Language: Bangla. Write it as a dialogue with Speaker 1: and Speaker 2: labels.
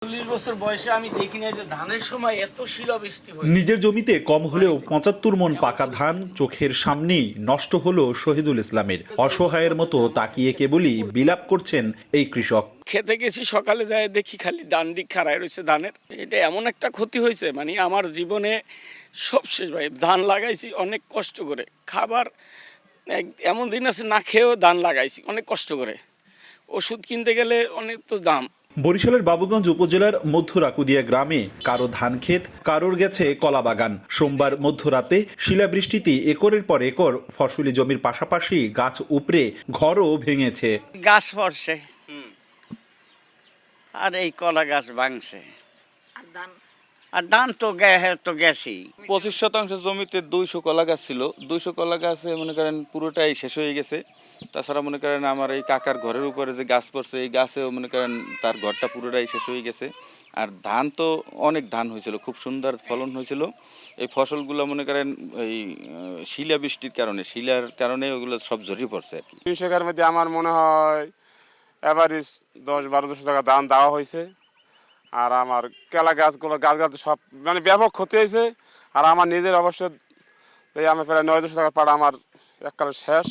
Speaker 1: 40 বছর বয়সে আমি দেখি না যে ধানের সময় এত শিলাবৃষ্টি হয়।
Speaker 2: নিজের জমিতে কম হলেও ৭৫ মণ পাকা ধান চোখের সামনেই নষ্ট হলো শহীদুল ইসলামের। অসহায়ের মতো তাকিয়ে কেবলই বিলাপ করছেন এই কৃষক।
Speaker 1: খেতে গেছি সকালে যায় দেখি খালি ডান্ডি খাড়ায় রয়েছে ধানের। এটা এমন একটা ক্ষতি হয়েছে, মানে আমার জীবনে সব শেষ ভাই। ধান লাগাইছি অনেক কষ্ট করে, খাবার এমন দিন আছে না খেয়েও ধান লাগাইছি অনেক কষ্ট করে। ওষুধ কিনতে গেলে অনেক তো দাম।
Speaker 2: বরিশালের বাবুগঞ্জ উপজেলার মধ্যরাকুদিয়া গ্রামে কারো ধান ক্ষেত, কারোর গেছে কলা বাগান। সোমবার মধ্যরাতে শিলাবৃষ্টিতে একরের পর একর ফসলি জমির পাশাপাশি গাছ উপড়ে ঘরও ভেঙেছে।
Speaker 3: গাছ পড়ছে আর এই কলা গাছ ভাঙছে আর ধান তো গেছি।
Speaker 4: 25% জমিতে 200 কলা গাছ ছিল। 200 কলা গাছে মনে করেন পুরোটাই শেষ হয়ে গেছে। তাছাড়া মনে করেন আমার এই কাকার ঘরের উপরে যে গাছ পড়ছে, এই গাছেও মনে করেন তার ঘরটা পুরোটাই শেষ হয়ে গেছে। আর ধান তো অনেক ধান হয়েছিল, খুব সুন্দর ফলন হয়েছিল। এই ফসলগুলো মনে করেন এই শিলাবৃষ্টির কারণে, শিলার কারণে ওগুলো সব ঝরিয়ে পড়ছে আর কি।
Speaker 5: কৃষকের মধ্যে আমার মনে হয় এভারেজ 10-12 টাকা দাম দেওয়া হয়েছে। আর আমার কেলা গাছগুলো গাছ সব মানে ব্যাপক ক্ষতি হয়েছে। আর আমার নিজের অবশ্য এই আমার প্রায় 900 টাকা পাড়া আমার এককালে শেষ।